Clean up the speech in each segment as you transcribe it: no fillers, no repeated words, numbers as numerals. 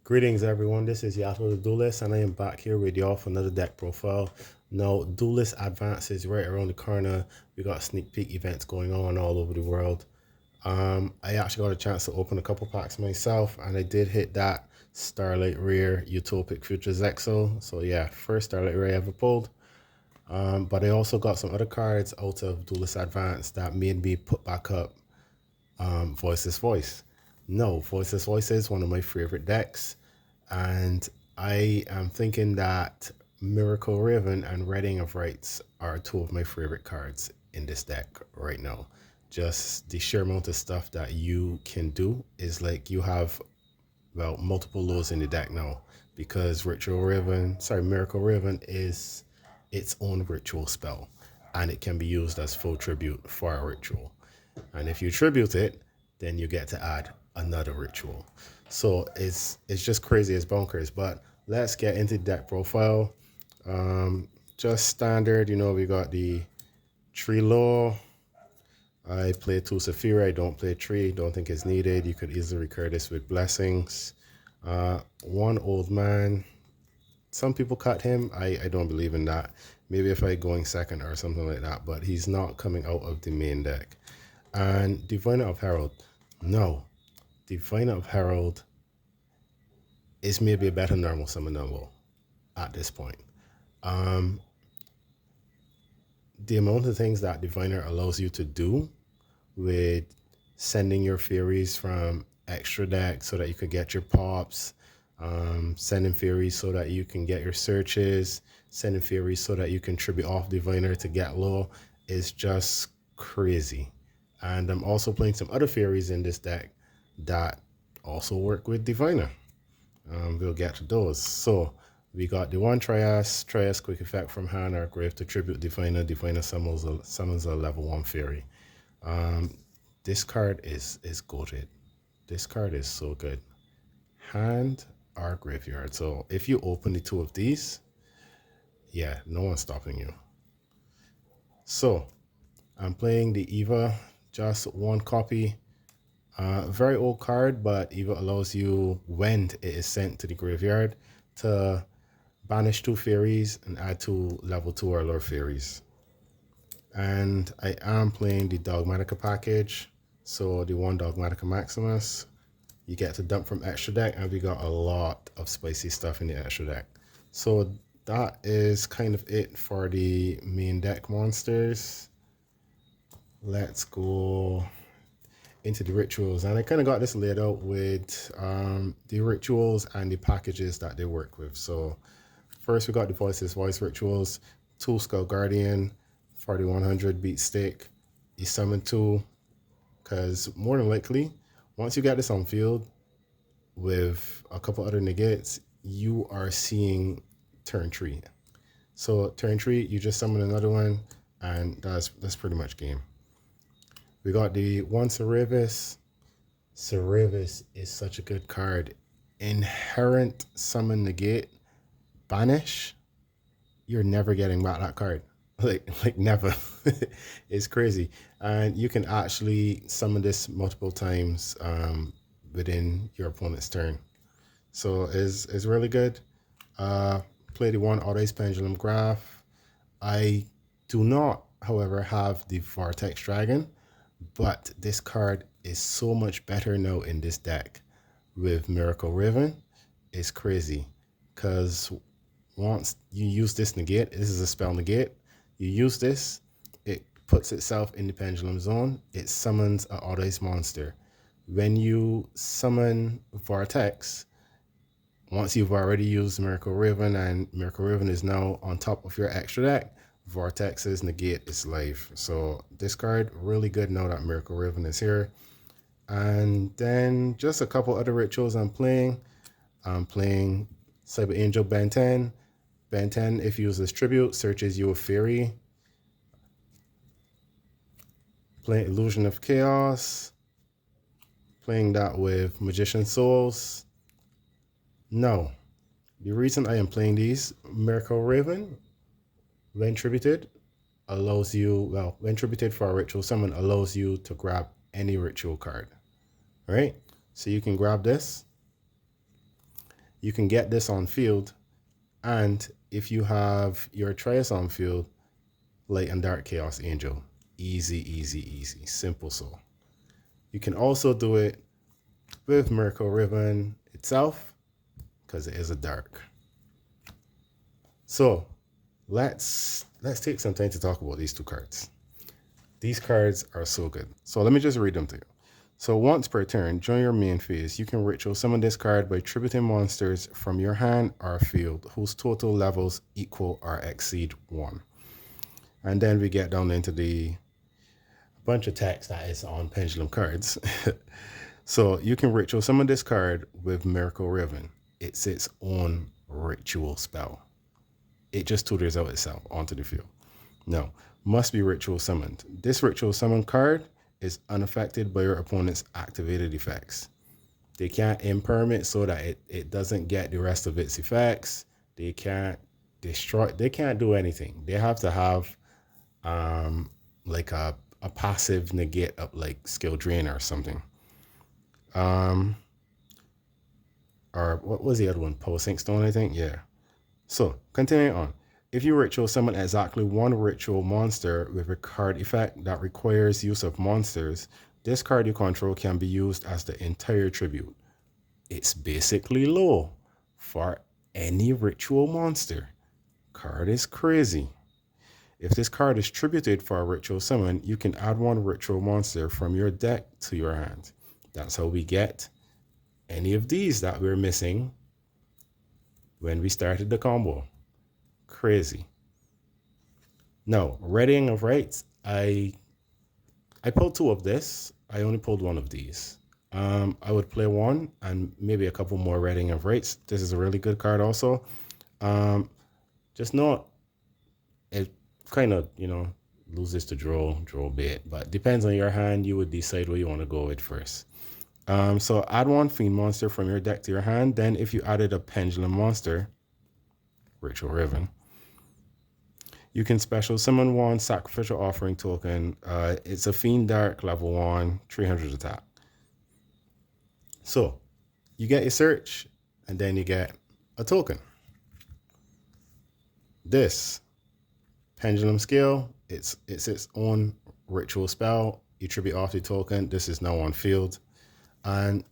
Greetings everyone, this is Yato the Duelist and I am back here with y'all for another deck profile. Now, Duelist advances right around the corner. We got sneak peek events going on all over the world. I actually got a chance to open a couple packs myself and I did hit that Starlight Rare Utopic Futures Exo. So yeah, first Starlight Rare I ever pulled. But I also got some other cards out of Duelist Advance that made me put back up Voiceless Voice. No, Voiceless Voice is one of my favorite decks, and I am thinking that Miracle Raven and Reading of Rights are two of my favorite cards in this deck right now. Just the sheer amount of stuff that you can do is like you have, well, multiple lows in the deck now because Miracle Raven is its own ritual spell and it can be used as full tribute for a ritual. And if you tribute it, then you get to add another ritual. So it's just crazy, it's bonkers. But let's get into deck profile. Just standard, we got the Tree Law. I play 2 Saphira, I don't play 3, don't think it's needed. You could easily recur this with Blessings. 1 Old Man. Some people cut him. I don't believe in that. Maybe if I going second or something like that, but he's not coming out of the main deck. And Diviner of Herald. No. Diviner of Herald is maybe a better normal summon level at this point. The amount of things that Diviner allows you to do with sending your fairies from extra deck so that you could get your pops, sending fairies so that you can get your searches, sending fairies so that you can tribute off Diviner to get low is just crazy. And I'm also playing some other fairies in this deck that also work with Diviner. We'll get to those. So we got the 1 Trias quick effect from hand or grave to tribute Diviner. Diviner summons a level 1 fairy. This card is goated. This card is so good. Hand or graveyard. So if you open the 2 of these, yeah, no one's stopping you. So I'm playing the Eva, just 1 copy. Very old card, but Eva allows you, when it is sent to the graveyard, to banish 2 fairies and add 2 level 2 or lower fairies. And I am playing the Dogmatica package. So the 1 Dogmatica Maximus, you get to dump from extra deck, and we got a lot of spicy stuff in the extra deck. So that is kind of it for the main deck monsters. Let's go into the rituals, and I kind of got this laid out with the rituals and the packages that they work with. So first we got the Voiceless Voice rituals, 2 Skull Guardian, 4100 beat stick. You summon 2, because more than likely, once you get this on field with a couple other negates, you are seeing turn 3. So turn 3, you just summon another one, and that's pretty much game. We got the 1 Cerevis. Cerevis is such a good card. Inherent summon negate, banish. You're never getting back that card. Like never. It's crazy. And you can actually summon this multiple times within your opponent's turn. So it's really good. Play the 1 Auto Pendulum Graph. I do not, however, have the Vortex Dragon, but this card is so much better now in this deck with Miracle Raven. It's crazy because once you use this negate, this is a spell negate, you use this, it puts itself in the pendulum zone, it summons an auto-ace monster. When you summon Vortex, once you've already used Miracle Raven and Miracle Raven is now on top of your extra deck, Vortex's negate is live. So this card really good now that Miracle Raven is here. And then just a couple other rituals I'm playing. I'm playing Cyber Angel Ben 10. Ben 10, if you use this tribute, searches you a fairy. Playing Illusion of Chaos. Playing that with Magician Souls. No. The reason I am playing these, Miracle Raven, when tributed, allows you, well, when tributed for a ritual summon, allows you to grab any ritual card. Right? So you can grab this. You can get this on field, and if you have your Trias on field, Light and Dark Chaos Angel. Easy, easy, easy. Simple so. You can also do it with Miracle Ribbon itself, because it is a dark. So let's take some time to talk about these two cards. These cards are so good. So let me just read them to you. So once per turn, during your main phase, you can ritual summon this card by tributing monsters from your hand or field whose total levels equal or exceed 1. And then we get down into the bunch of text that is on pendulum cards. So you can ritual summon this card with Miracle Ribbon. It's its own ritual spell. It just tutors out itself onto the field. No, must be ritual summoned. This ritual summon card is unaffected by your opponent's activated effects. They can't imperm it so that it doesn't get the rest of its effects. They can't destroy, they can't do anything. They have to have like a passive negate up, like skill drain or something. Or what was the other one? Power Sync Stone, I think. Yeah. So continuing on. If you ritual summon exactly one ritual monster with a card effect that requires use of monsters, this card you control can be used as the entire tribute. It's basically low for any ritual monster. Card is crazy. If this card is tributed for a ritual summon, you can add one ritual monster from your deck to your hand. That's how we get any of these that we're missing when we started the combo. Crazy. No, Readying of Rights. I pulled 2 of this. I only pulled 1 of these. I would play 1 and maybe a couple more Readying of Rights. This is a really good card also. Just not, it kind of, loses to draw bait, but depends on your hand. You would decide what you want to go with first. So add 1 Fiend monster from your deck to your hand. Then if you added a Pendulum monster, Ritual Ribbon, you can special summon 1 Sacrificial Offering token. It's a Fiend Dark level 1, 300 attack. So you get your search, and then you get a token. This Pendulum Scale, it's its own ritual spell. You tribute off the token. This is now on field. And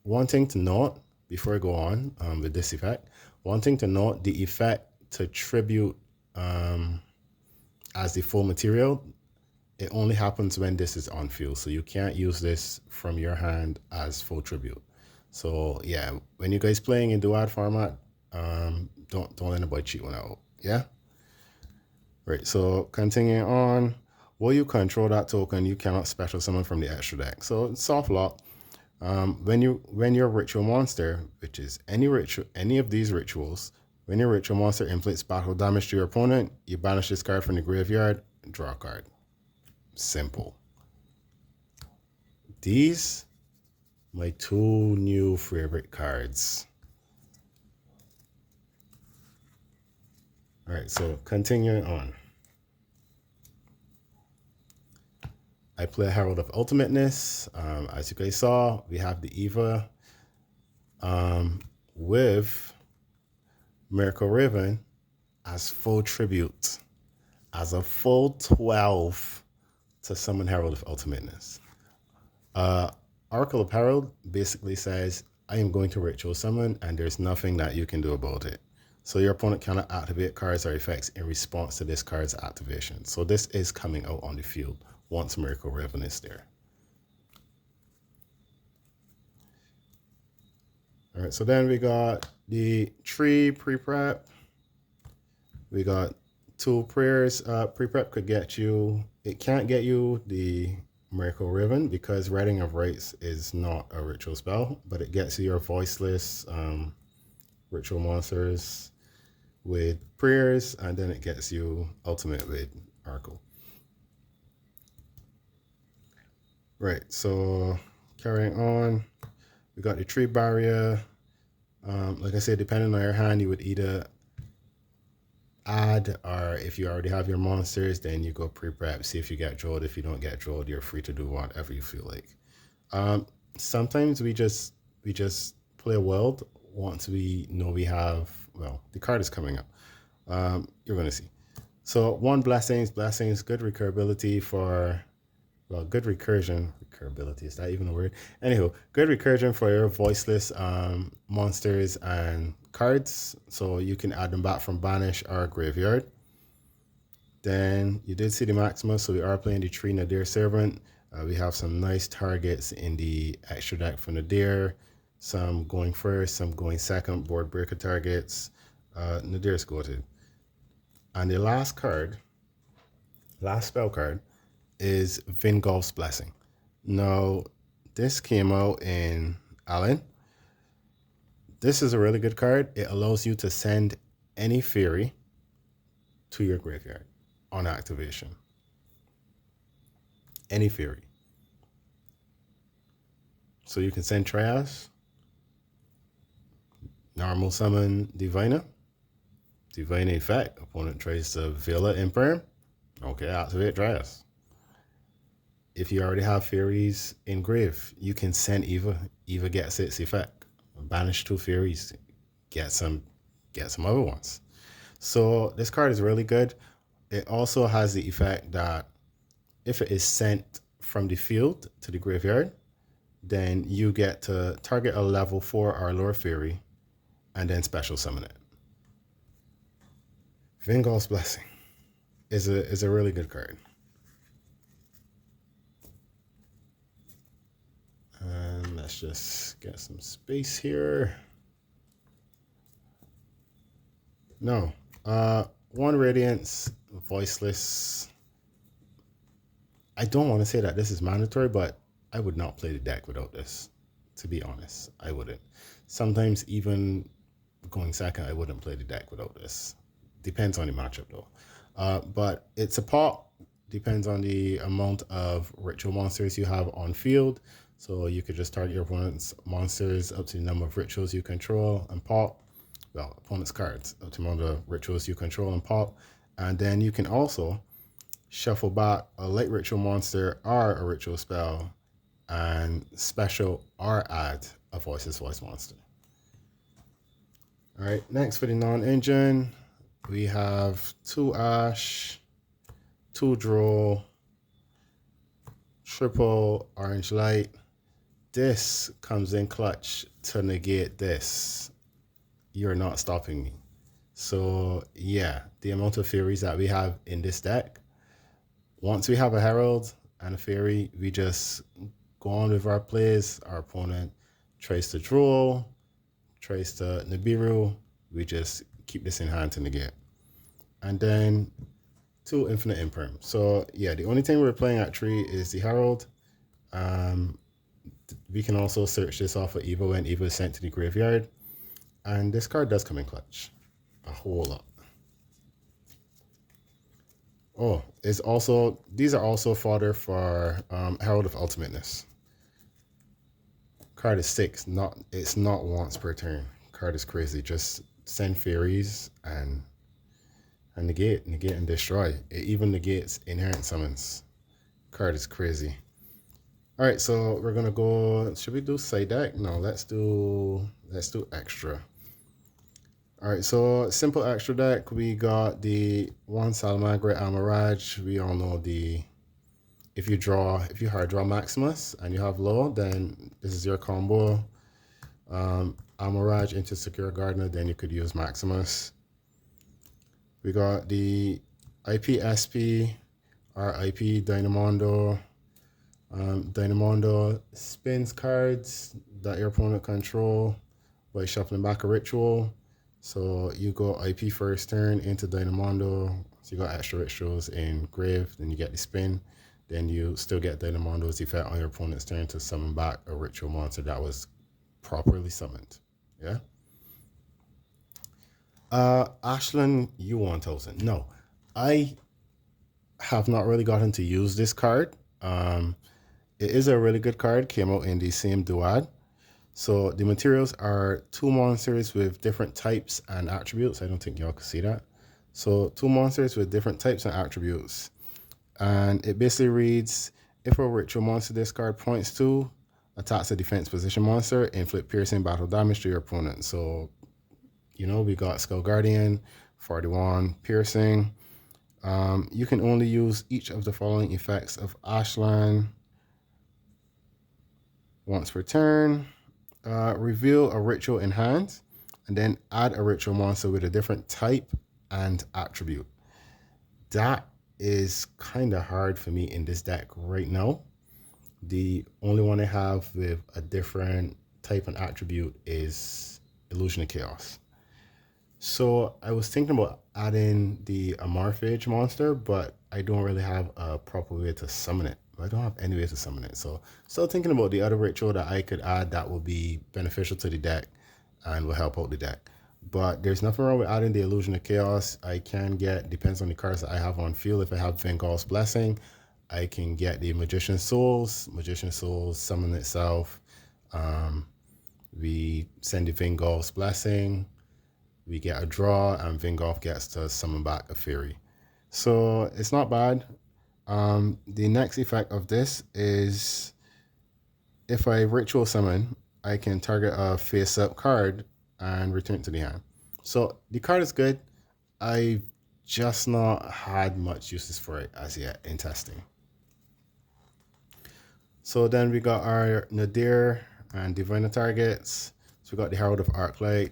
one thing to note before I go on with this effect, one thing to note, the effect to tribute as the full material, it only happens when this is on field. So you can't use this from your hand as full tribute. So yeah, when you guys playing in DUAD format, don't let anybody cheat one out. Yeah. Right. So continuing on, while you control that token, you cannot special summon from the extra deck. So soft lock. When your ritual monster, which is any of these rituals, when your ritual monster inflicts battle damage to your opponent, you banish this card from the graveyard, draw a card. Simple. These, my 2 new favorite cards. All right, so continuing on. I play Herald of Ultimateness. As you guys saw, we have the Eva with Miracle Ribbon as full tribute, as a full 12 to summon Herald of Ultimateness. Oracle of Herald basically says, I am going to ritual summon and there's nothing that you can do about it. So your opponent cannot activate cards or effects in response to this card's activation. So this is coming out on the field once Miracle Ribbon is there. All right, so then we got the tree pre-prep. We got 2 prayers. Pre-prep could get you, it can't get you the Miracle Ribbon because Readying of Rights is not a ritual spell, but it gets you your Voiceless ritual monsters with prayers, and then it gets you Ultimate with Oracle. Right, so carrying on, we got the tree barrier. Like I said, depending on your hand, you would either add, or if you already have your monsters, then you go pre-prep, see if you get drawed. If you don't get drawed, you're free to do whatever you feel like. Sometimes we just play wild once we know we have, well, the card is coming up. You're going to see. So one, blessings, good recurability for, well, good recursion. Recurability, is that even a word? Anywho, good recursion for your voiceless monsters and cards. So you can add them back from banish or graveyard. Then you did see the Maximus, so we are playing the Tree Nadir Servant. We have some nice targets in the extra deck for Nadir. Some going first, some going second, board breaker targets. Nadir's goated. And the last card, last spell card, is Vingolf's Blessing. Now, this came out in Allen. This is a really good card. It allows you to send any fairy to your graveyard on activation. Any fairy. So you can send Trias, normal summon Diviner, Divine effect, opponent tries to Villa Imperm, okay, activate Trias. If you already have fairies in grave, you can send Eva. Eva gets its effect. Banish 2 fairies, get some other ones. So this card is really good. It also has the effect that if it is sent from the field to the graveyard, then you get to target a level 4 or lower fairy and then special summon it. Vingolf's Blessing is a really good card. And let's just get some space here. No. 1 Radiance, Voiceless. I don't want to say that this is mandatory, but I would not play the deck without this. To be honest, I wouldn't. Sometimes even going second, I wouldn't play the deck without this. Depends on the matchup though. But it's a pop. Depends on the amount of ritual monsters you have on field. So you could just target your opponent's monsters up to the number of rituals you control and pop. Well, opponent's cards up to the amount of rituals you control and pop. And then you can also shuffle back a late ritual monster or a ritual spell and special or add a Voiceless voice monster. All right, next for the non-engine, we have 2 Ash, 2 Droll, triple Orange Light. This comes in clutch to negate this. You're not stopping me. So yeah, the amount of fairies that we have in this deck, once we have a Herald and a fairy, we just go on with our plays. Our opponent tries to Droll, tries to Nibiru. We just keep this in hand to negate. And then 2 Infinite Imperm. So yeah, the only thing we're playing at 3 is the Herald. We can also search this off of Eva when Eva is sent to the graveyard. And this card does come in clutch. A whole lot. Oh, these are also fodder for Herald of Ultimateness. Card is 6. It's not once per turn. Card is crazy. Just send fairies and negate and destroy. It even negates inherent summons. Card is crazy. All right, so we're gonna go. Should we do side deck? No, let's do extra. All right, so simple extra deck. We got the 1 Salamangreat Amaraj. We all know if you hard draw Maximus and you have low, then this is your combo. Amaraj into Secure Gardener, then you could use Maximus. We got the IP SP, RIP Dynamondo. Dynamondo spins cards that your opponent control by shuffling back a ritual. So you go IP first turn into Dynamondo. So you got extra rituals in grave, then you get the spin. Then you still get Dynamondo's effect on your opponent's turn to summon back a ritual monster that was properly summoned. Yeah. Ashland U1000. No, I have not really gotten to use this card. It is a really good card. Came out in the same DUAD. So the materials are 2 monsters with different types and attributes. I don't think y'all can see that. So 2 monsters with different types and attributes. And it basically reads, if a ritual monster this card points to, attacks a defense position monster, inflict piercing battle damage to your opponent. So, you know, we got Skull Guardian, 41 piercing. You can only use each of the following effects of Ashland once per turn. Reveal a ritual in hand, and then add a ritual monster with a different type and attribute. That is kind of hard for me in this deck right now. The only one I have with a different type and attribute is Illusion of Chaos. So I was thinking about adding the Amarphage monster, but I don't really have a proper way to summon it. I don't have any way to summon it. So still thinking about the other ritual that I could add that will be beneficial to the deck and will help out the deck. But there's nothing wrong with adding the Illusion of Chaos. I can get, depends on the cards that I have on field. If I have Vengul's Blessing, I can get the Magician's Souls. Magician's Souls summon itself. We send the Vengul's Blessing. We get a draw, and Vingolf gets to summon back a Fury. So it's not bad. The next effect of this is if I ritual summon, I can target a face-up card and return it to the hand. So the card is good. I've just not had much uses for it as yet in testing. So then we got our Nadir and Diviner targets. So we got the Herald of Arclight.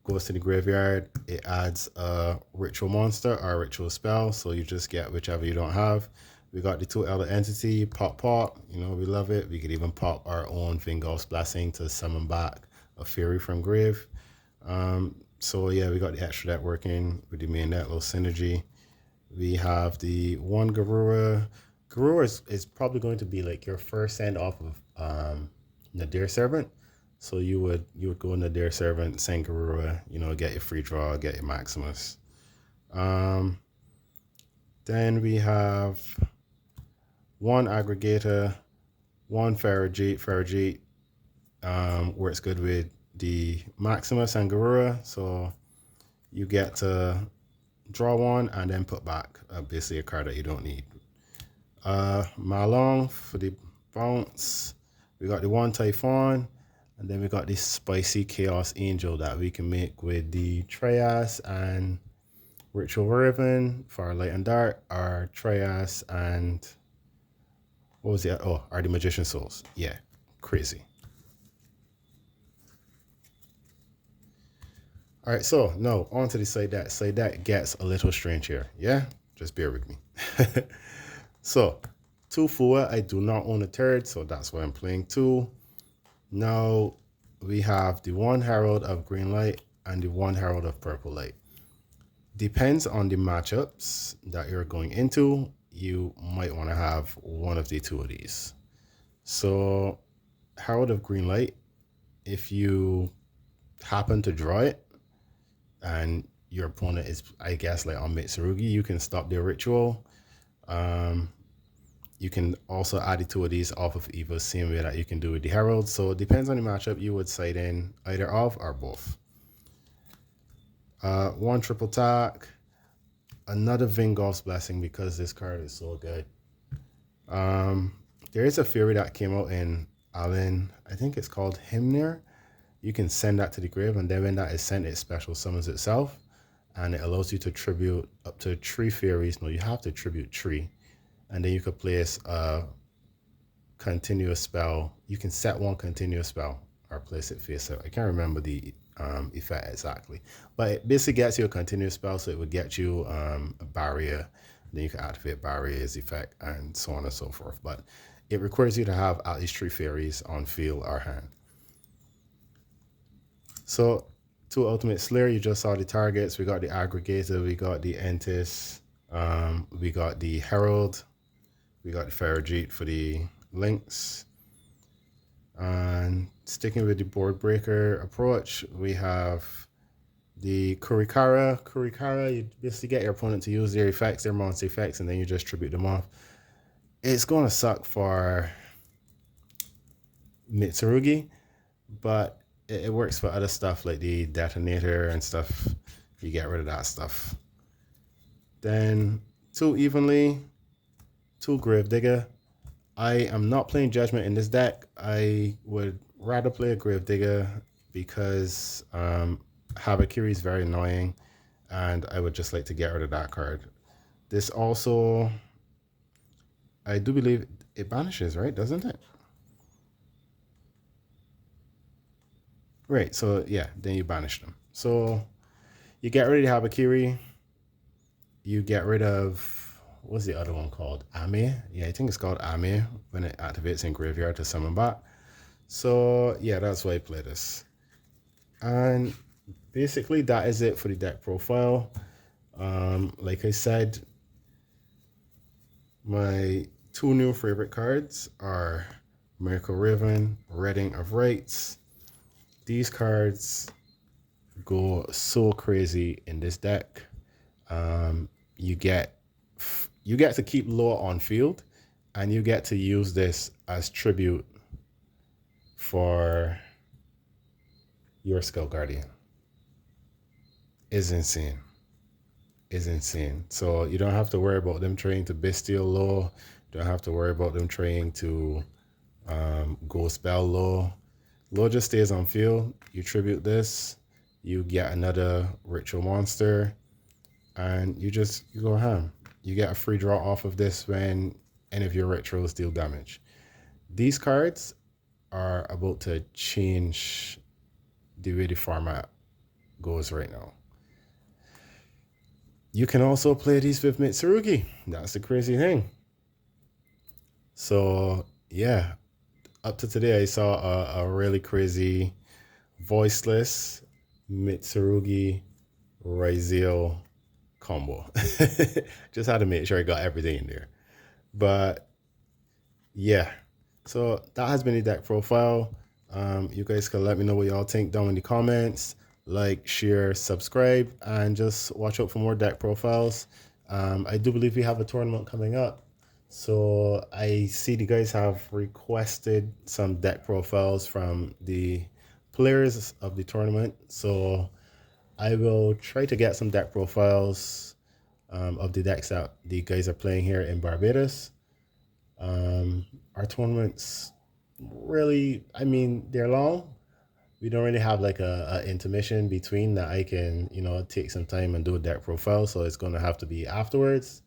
Goes to the graveyard. It adds a ritual monster or a ritual spell, so you just get whichever you don't have. We got the 2 Elder Entity, pop, you know, we love it. We could even pop our own Vingul's Blessing to summon back a Fury from grave. So yeah, we got the extra deck working with the main deck, little synergy. We have the 1 Garura. Garura is probably going to be like your first send off of Nadir Servant. So you would go into their servant, send Garura, you know, get your free draw, get your Maximus. Then we have 1 Aggregator, 1 Farrajeet works good with the Maximus and Garura. So you get to draw 1 and then put back basically a card that you don't need. Malong for the bounce. We got the 1 Typhon. And then we got this spicy Chaos Angel that we can make with the Trias and Ritual Raven for our Light and Dark, our Trias and what was it? Oh, are the Magician Souls. Yeah, crazy. All right, so now on to the side deck. Side deck gets a little strange here. Yeah, just bear with me. So 2 Fua, I do not own a third, so that's why I'm playing 2. Now we have the 1 Herald of Green Light and the 1 Herald of Purple Light. Depends on the matchups that you're going into. You might want to have one of the 2 of these. So Herald of Green Light, if you happen to draw it and your opponent is, I guess, like on Mitsurugi, you can stop their ritual. You can also add the 2 of these off of Eva, same way that you can do with the Herald. So it depends on the matchup. You would side in either of or both. 1 triple attack. Another Vingolf's Blessing because this card is so good. There is a Fury that came out in Allen. I think it's called Hymnir. You can send that to the grave, and then when that is sent, it special summons itself. And it allows you to tribute up to 3 Furies. No, you have to tribute 3. And then you could place a continuous spell. You can set 1 continuous spell or place it face up. I can't remember the effect exactly. But it basically gets you a continuous spell, so it would get you a barrier. Then you can activate barriers effect and so on and so forth. But it requires you to have at least 3 fairies on field or hand. So 2 Ultimate Slayer, you just saw the targets. We got the Aggregator, we got the Entis, we got the Herald. We got the Farrajeet for the links. And sticking with the board breaker approach, we have the Kurikara. Kurikara, you basically get your opponent to use their effects, their monster effects, and then you just tribute them off. It's going to suck for Mitsurugi, but it works for other stuff like the Detonator and stuff. You get rid of that stuff. Then 2 Evenly, 2 Gravedigger. I am not playing Judgment in this deck. I would rather play a Gravedigger because Habakiri is very annoying, and I would just like to get rid of that card. This also, I do believe it banishes, right? Doesn't it? Right, so yeah, then you banish them. So you get rid of Habakiri. You get rid of, what's the other one called? Ame? Yeah, I think it's called Ame when it activates in graveyard to summon back. So yeah, that's why I play this. And basically that is it for the deck profile. Like I said, my two new favorite cards are Miracle Raven, Reading of Rights. These cards go so crazy in this deck. You get to keep Loa on field, and you get to use this as tribute for your Skull Guardian. Is insane. Is insane. So you don't have to worry about them trying to bestial Loa. You don't have to worry about them trying to go spell Loa. Loa just stays on field. You tribute this. You get another ritual monster, and you go ham. You get a free draw off of this when any of your rituals deal damage. These cards are about to change the way the format goes right now. You can also play these with Mitsurugi. That's the crazy thing. So yeah, up to today I saw a really crazy Voiceless Mitsurugi Raziel combo. Just had to make sure I got everything in there. But yeah, so that has been the deck profile. You guys can let me know what y'all think down in the comments. Like, share, subscribe, and just watch out for more deck profiles. I do believe we have a tournament coming up. So I see the guys have requested some deck profiles from the players of the tournament. So I will try to get some deck profiles of the decks that the guys are playing here in Barbados. Our tournaments really, I mean, they're long. We don't really have like a intermission between that I can, take some time and do a deck profile. So it's going to have to be afterwards.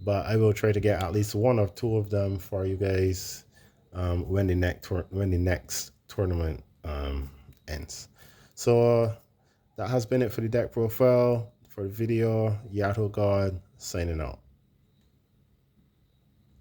But I will try to get at least one or two of them for you guys when the next tournament ends. So that has been it for the deck profile. For the video, Yato God signing out.